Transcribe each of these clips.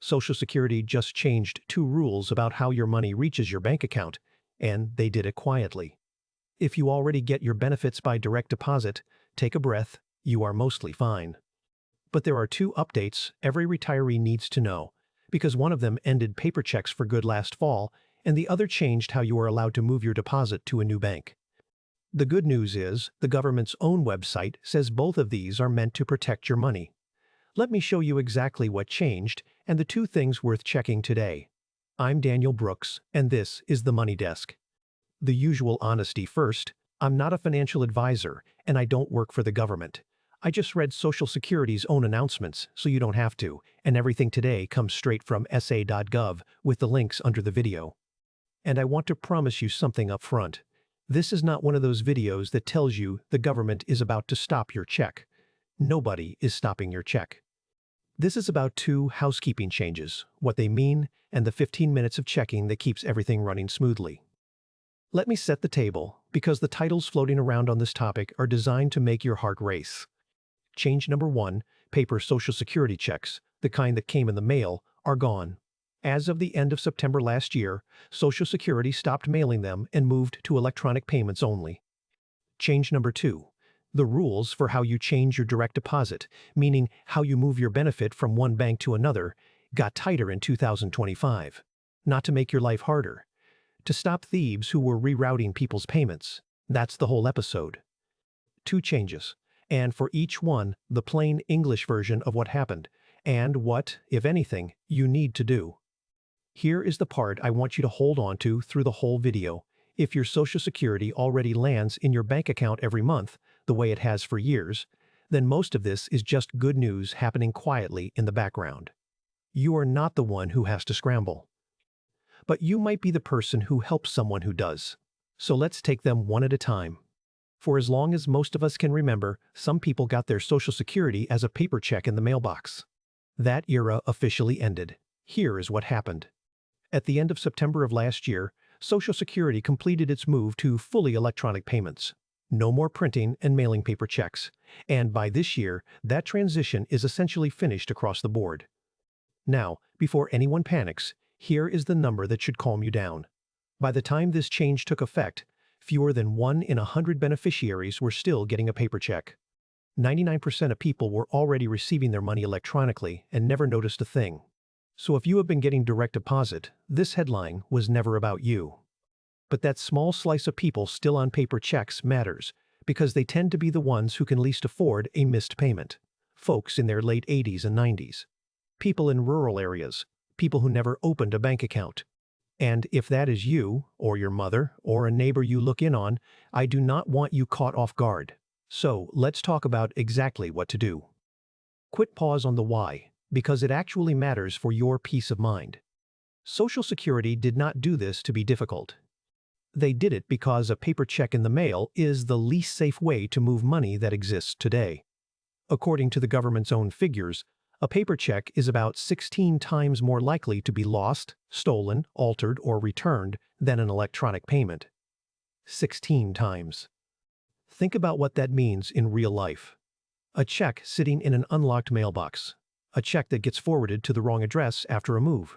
Social Security just changed two rules about how your money reaches your bank account, and they did it quietly. If you already get your benefits by direct deposit, take a breath, you are mostly fine. But there are two updates every retiree needs to know, because one of them ended paper checks for good last fall, and the other changed how you are allowed to move your deposit to a new bank. The good news is, the government's own website says both of these are meant to protect your money. Let me show you exactly what changed and the two things worth checking today. I'm Daniel Brooks, and this is the Money Desk. The usual honesty first, I'm not a financial advisor, and I don't work for the government. I just read Social Security's own announcements, so you don't have to, and everything today comes straight from ssa.gov with the links under the video. And I want to promise you something up front. This is not one of those videos that tells you the government is about to stop your check. Nobody is stopping your check. This is about two housekeeping changes, what they mean, and the 15 minutes of checking that keeps everything running smoothly. Let me set the table, because the titles floating around on this topic are designed to make your heart race. Change number 1, paper Social Security checks, the kind that came in the mail, are gone. As of the end of September last year, Social Security stopped mailing them and moved to electronic payments only. Change number 2, the rules for how you change your direct deposit, meaning how you move your benefit from one bank to another, got tighter in 2025. Not to make your life harder. To stop thieves who were rerouting people's payments. That's the whole episode. 2 changes, and for each one, the plain English version of what happened, and what, if anything, you need to do. Here is the part I want you to hold on to through the whole video. If your Social Security already lands in your bank account every month, the way it has for years, then most of this is just good news happening quietly in the background. You are not the one who has to scramble. But you might be the person who helps someone who does. So let's take them one at a time. For as long as most of us can remember, some people got their Social Security as a paper check in the mailbox. That era officially ended. Here is what happened. At the end of September of last year, Social Security completed its move to fully electronic payments. No more printing and mailing paper checks. And by this year, that transition is essentially finished across the board. Now, before anyone panics, here is the number that should calm you down. By the time this change took effect, fewer than 1 in 100 beneficiaries were still getting a paper check. 99% of people were already receiving their money electronically and never noticed a thing. So if you have been getting direct deposit, this headline was never about you. But that small slice of people still on paper checks matters, because they tend to be the ones who can least afford a missed payment. Folks in their late 80s and 90s. People in rural areas. People who never opened a bank account. And if that is you, or your mother, or a neighbor you look in on, I do not want you caught off guard. So let's talk about exactly what to do. Quit pause on the why, because it actually matters for your peace of mind. Social Security did not do this to be difficult. They did it because a paper check in the mail is the least safe way to move money that exists today. According to the government's own figures, a paper check is about 16 times more likely to be lost, stolen, altered, or returned than an electronic payment. 16 times. Think about what that means in real life. A check sitting in an unlocked mailbox. A check that gets forwarded to the wrong address after a move.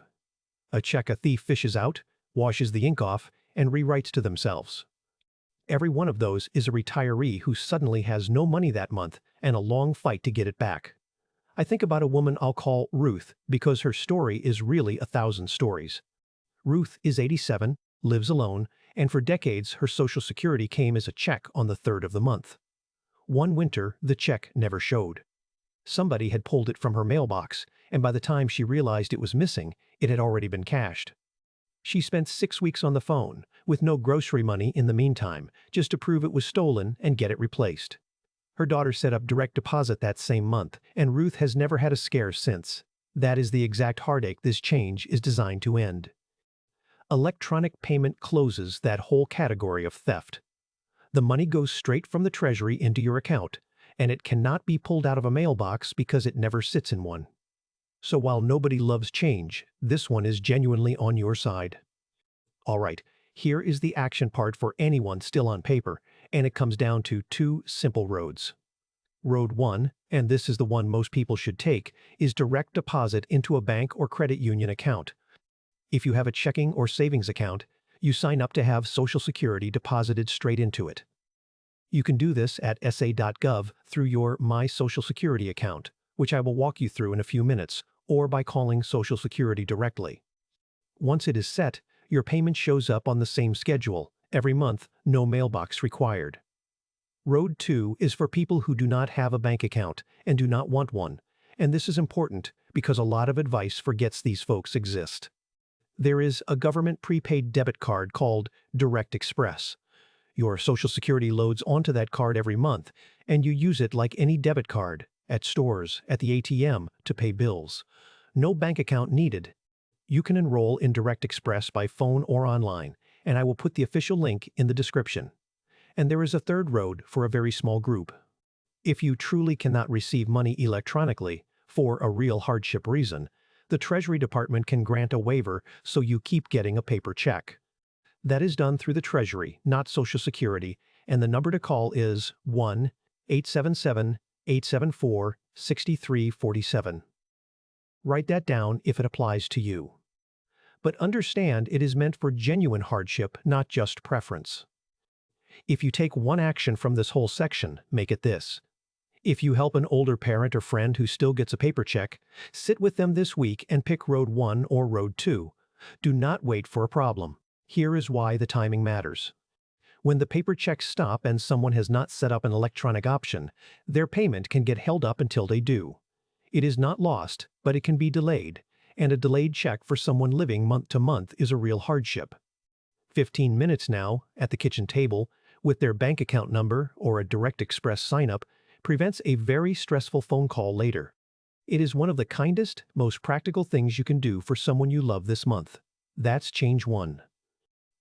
A check a thief fishes out, washes the ink off, and rewrites to themselves. Every one of those is a retiree who suddenly has no money that month and a long fight to get it back. I think about a woman I'll call Ruth because her story is really 1,000 stories. Ruth is 87, lives alone, and for decades her Social Security came as a check on the 3rd of the month. One winter, the check never showed. Somebody had pulled it from her mailbox, and by the time she realized it was missing, it had already been cashed. She spent 6 weeks on the phone, with no grocery money in the meantime, just to prove it was stolen and get it replaced. Her daughter set up direct deposit that same month, and Ruth has never had a scare since. That is the exact heartache this change is designed to end. Electronic payment closes that whole category of theft. The money goes straight from the Treasury into your account, and it cannot be pulled out of a mailbox because it never sits in one. So while nobody loves change, this one is genuinely on your side. All right, here is the action part for anyone still on paper, and it comes down to 2 simple roads. Road 1, and this is the one most people should take, is direct deposit into a bank or credit union account. If you have a checking or savings account, you sign up to have Social Security deposited straight into it. You can do this at ssa.gov through your My Social Security account, which I will walk you through in a few minutes, or by calling Social Security directly. Once it is set, your payment shows up on the same schedule, every month, no mailbox required. Road 2 is for people who do not have a bank account and do not want one, and this is important because a lot of advice forgets these folks exist. There is a government prepaid debit card called Direct Express. Your Social Security loads onto that card every month, and you use it like any debit card, at stores, at the ATM, to pay bills. No bank account needed. You can enroll in Direct Express by phone or online, and I will put the official link in the description. And there is a third road for a very small group. If you truly cannot receive money electronically, for a real hardship reason, the Treasury Department can grant a waiver so you keep getting a paper check. That is done through the Treasury, not Social Security, and the number to call is 1-877-874-6347. Write that down if it applies to you. But understand it is meant for genuine hardship, not just preference. If you take one action from this whole section, make it this. If you help an older parent or friend who still gets a paper check, sit with them this week and pick Road 1 or Road 2. Do not wait for a problem. Here is why the timing matters. When the paper checks stop and someone has not set up an electronic option, their payment can get held up until they do. It is not lost, but it can be delayed, and a delayed check for someone living month to month is a real hardship. 15 minutes now, at the kitchen table, with their bank account number or a Direct Express sign-up, prevents a very stressful phone call later. It is one of the kindest, most practical things you can do for someone you love this month. That's change 1.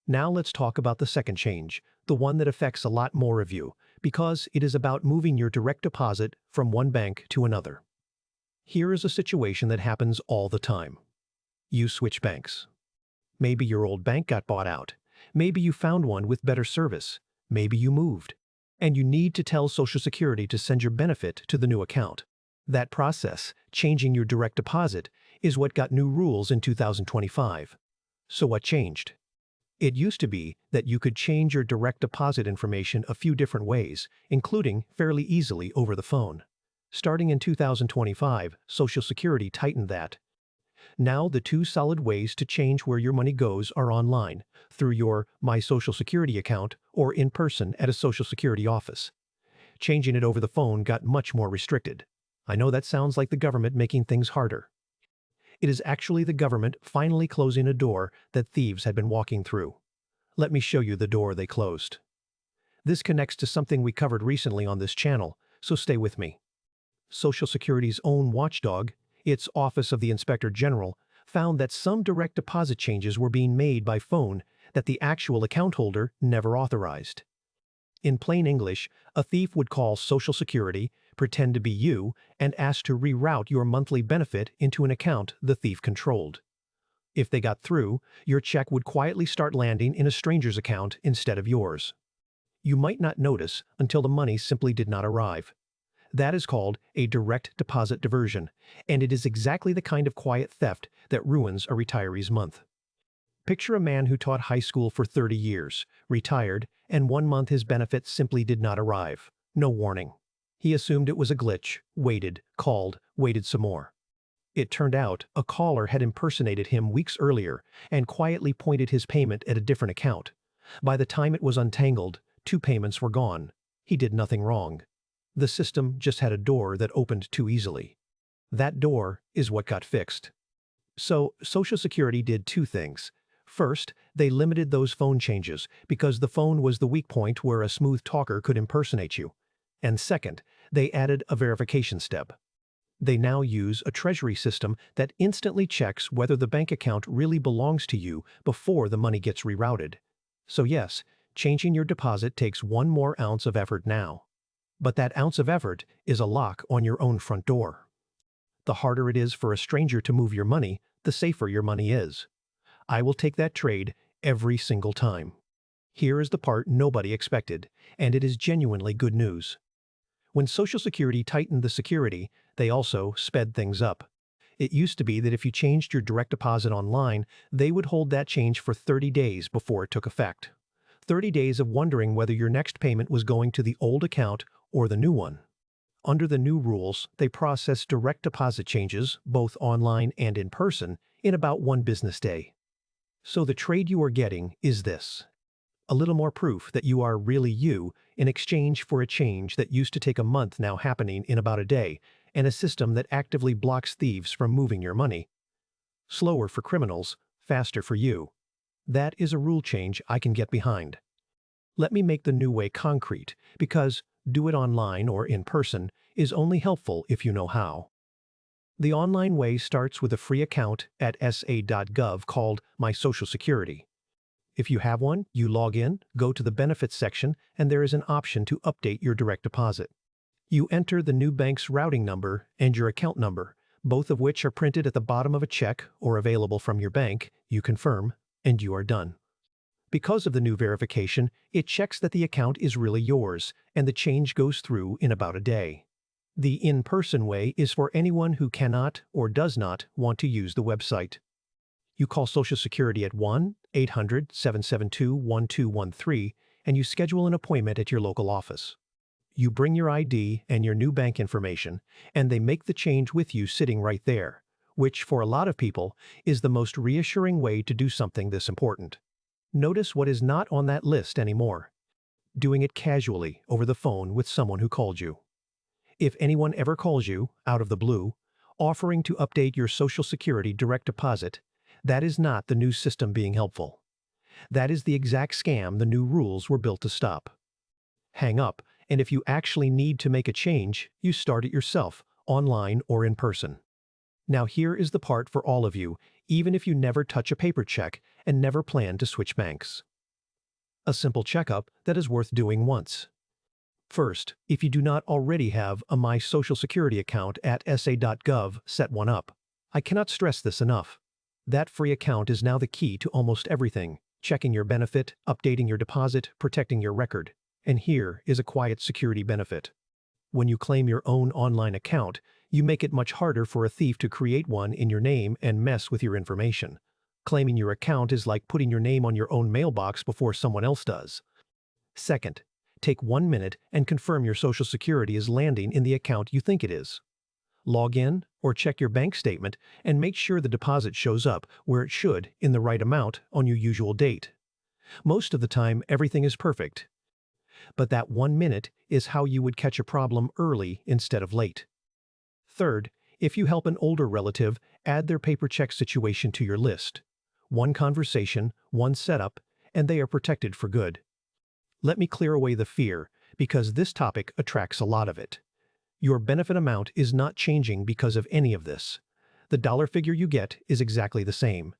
Now let's talk about the second change, the one that affects a lot more of you, because it is about moving your direct deposit from one bank to another. Here is a situation that happens all the time. You switch banks. Maybe your old bank got bought out. Maybe you found one with better service. Maybe you moved. And you need to tell Social Security to send your benefit to the new account. That process, changing your direct deposit, is what got new rules in 2025. So what changed? It used to be that you could change your direct deposit information a few different ways, including fairly easily over the phone. Starting in 2025, Social Security tightened that. Now the two solid ways to change where your money goes are online, through your My Social Security account or in person at a Social Security office. Changing it over the phone got much more restricted. I know that sounds like the government making things harder. It is actually the government finally closing a door that thieves had been walking through. Let me show you the door they closed. This connects to something we covered recently on this channel, so stay with me. Social Security's own watchdog, its Office of the Inspector General, found that some direct deposit changes were being made by phone that the actual account holder never authorized. In plain English, a thief would call Social Security, pretend to be you, and ask to reroute your monthly benefit into an account the thief controlled. If they got through, your check would quietly start landing in a stranger's account instead of yours. You might not notice until the money simply did not arrive. That is called a direct deposit diversion, and it is exactly the kind of quiet theft that ruins a retiree's month. Picture a man who taught high school for 30 years, retired, and one month his benefits simply did not arrive. No warning. He assumed it was a glitch, waited, called, waited some more. It turned out a caller had impersonated him weeks earlier and quietly pointed his payment at a different account. By the time it was untangled, 2 payments were gone. He did nothing wrong. The system just had a door that opened too easily. That door is what got fixed. So, Social Security did 2 things. First, they limited those phone changes because the phone was the weak point where a smooth talker could impersonate you. And second, they added a verification step. They now use a Treasury system that instantly checks whether the bank account really belongs to you before the money gets rerouted. So yes, changing your deposit takes 1 more ounce of effort now. But that ounce of effort is a lock on your own front door. The harder it is for a stranger to move your money, the safer your money is. I will take that trade every single time. Here is the part nobody expected, and it is genuinely good news. When Social Security tightened the security, they also sped things up. It used to be that if you changed your direct deposit online, they would hold that change for 30 days before it took effect. 30 days of wondering whether your next payment was going to the old account or the new one. Under the new rules, they process direct deposit changes, both online and in person, in about 1 business day. So the trade you are getting is this: a little more proof that you are really you in exchange for a change that used to take a month now happening in about a day, and a system that actively blocks thieves from moving your money. Slower for criminals, faster for you. That is a rule change I can get behind. Let me make the new way concrete, because do it online or in person is only helpful if you know how. The online way starts with a free account at ssa.gov called My Social Security. If you have one, you log in, go to the Benefits section, and there is an option to update your direct deposit. You enter the new bank's routing number and your account number, both of which are printed at the bottom of a check or available from your bank. You confirm, and you are done. Because of the new verification, it checks that the account is really yours, and the change goes through in about a day. The in-person way is for anyone who cannot or does not want to use the website. You call Social Security at 1-800-772-1213 and you schedule an appointment at your local office. You bring your ID and your new bank information, and they make the change with you sitting right there, which for a lot of people is the most reassuring way to do something this important. Notice what is not on that list anymore: doing it casually over the phone with someone who called you. If anyone ever calls you, out of the blue, offering to update your Social Security direct deposit, that is not the new system being helpful. That is the exact scam the new rules were built to stop. Hang up, and if you actually need to make a change, you start it yourself, online or in person. Now here is the part for all of you, even if you never touch a paper check and never plan to switch banks. A simple checkup that is worth doing once. First, if you do not already have a My Social Security account at ssa.gov, set one up. I cannot stress this enough. That free account is now the key to almost everything: checking your benefit, updating your deposit, protecting your record. And here is a quiet security benefit. When you claim your own online account, you make it much harder for a thief to create one in your name and mess with your information. Claiming your account is like putting your name on your own mailbox before someone else does. Second, take 1 minute and confirm your Social Security is landing in the account you think it is. Log in or check your bank statement and make sure the deposit shows up where it should in the right amount on your usual date. Most of the time, everything is perfect. But that 1 minute is how you would catch a problem early instead of late. Third, if you help an older relative, add their paper check situation to your list. One conversation, one setup, and they are protected for good. Let me clear away the fear, because this topic attracts a lot of it. Your benefit amount is not changing because of any of this. The dollar figure you get is exactly the same.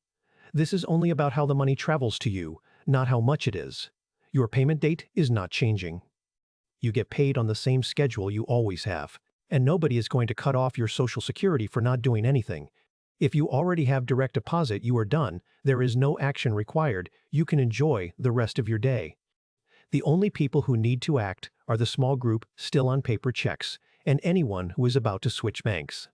This is only about how the money travels to you, not how much it is. Your payment date is not changing. You get paid on the same schedule you always have, and nobody is going to cut off your Social Security for not doing anything. If you already have direct deposit, you are done. There is no action required. You can enjoy the rest of your day. The only people who need to act are the small group still on paper checks and anyone who is about to switch banks.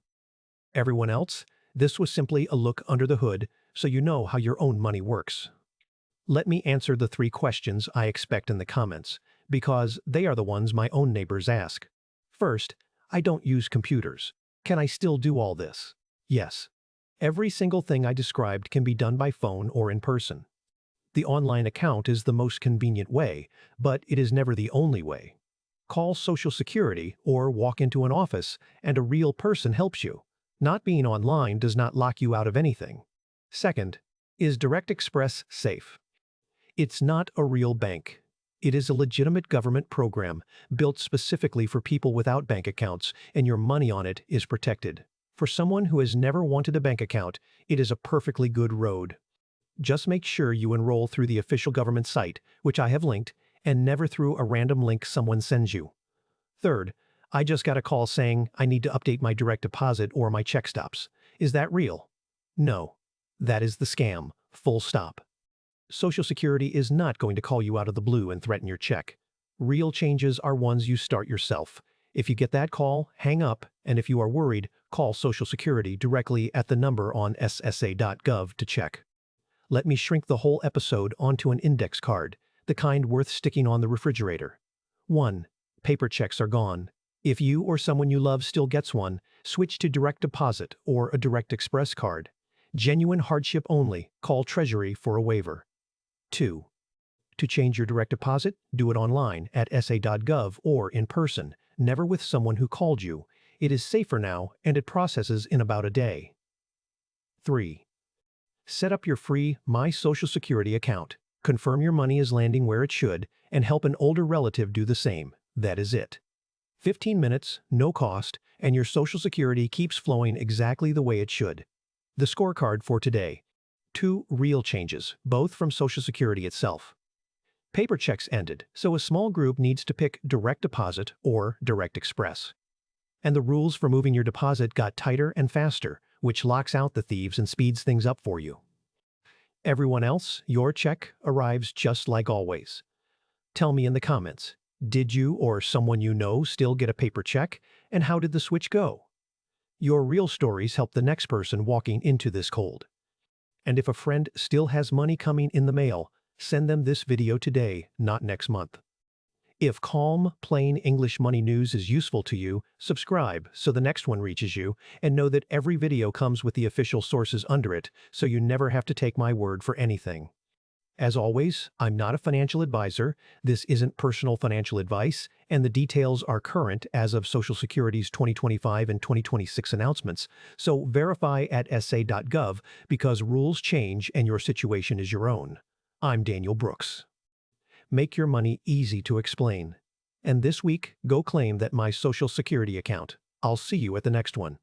Everyone else, this was simply a look under the hood so you know how your own money works. Let me answer the 3 questions I expect in the comments, because they are the ones my own neighbors ask. First, I don't use computers. Can I still do all this? Yes. Every single thing I described can be done by phone or in person. The online account is the most convenient way, but it is never the only way. Call Social Security or walk into an office and a real person helps you. Not being online does not lock you out of anything. Second, is Direct Express safe? It's not a real bank. It is a legitimate government program built specifically for people without bank accounts, and your money on it is protected. For someone who has never wanted a bank account, it is a perfectly good road. Just make sure you enroll through the official government site, which I have linked, and never through a random link someone sends you. Third, I just got a call saying I need to update my direct deposit or my check stops. Is that real? No. That is the scam. Full stop. Social Security is not going to call you out of the blue and threaten your check. Real changes are ones you start yourself, If you get that call, hang up, and if you are worried, call Social Security directly at the number on ssa.gov to check. Let me shrink the whole episode onto an index card, the kind worth sticking on the refrigerator. 1. Paper checks are gone. If you or someone you love still gets one, switch to direct deposit or a direct express card. Genuine hardship only, call Treasury for a waiver. 2. To change your direct deposit, do it online at ssa.gov or in person, never with someone who called you. It is safer now and it processes in about a day. 3. Set up your free My Social Security account. Confirm your money is landing where it should and help an older relative do the same. That is it. 15 minutes, no cost, and your Social Security keeps flowing exactly the way it should. The scorecard for today. 2 real changes, both from Social Security itself. Paper checks ended, so a small group needs to pick direct deposit or direct express. And the rules for moving your deposit got tighter and faster, which locks out the thieves and speeds things up for you. Everyone else, your check arrives just like always. Tell me in the comments, did you or someone you know still get a paper check, and how did the switch go? Your real stories help the next person walking into this cold. And if a friend still has money coming in the mail, send them this video today, not next month. If calm, plain English money news is useful to you, subscribe so the next one reaches you, and know that every video comes with the official sources under it, so you never have to take my word for anything. As always, I'm not a financial advisor, this isn't personal financial advice, and the details are current as of Social Security's 2025 and 2026 announcements, so verify at ssa.gov because rules change and your situation is your own. I'm Daniel Brooks. Make your money easy to explain. And this week, go claim that My Social Security account. I'll see you at the next one.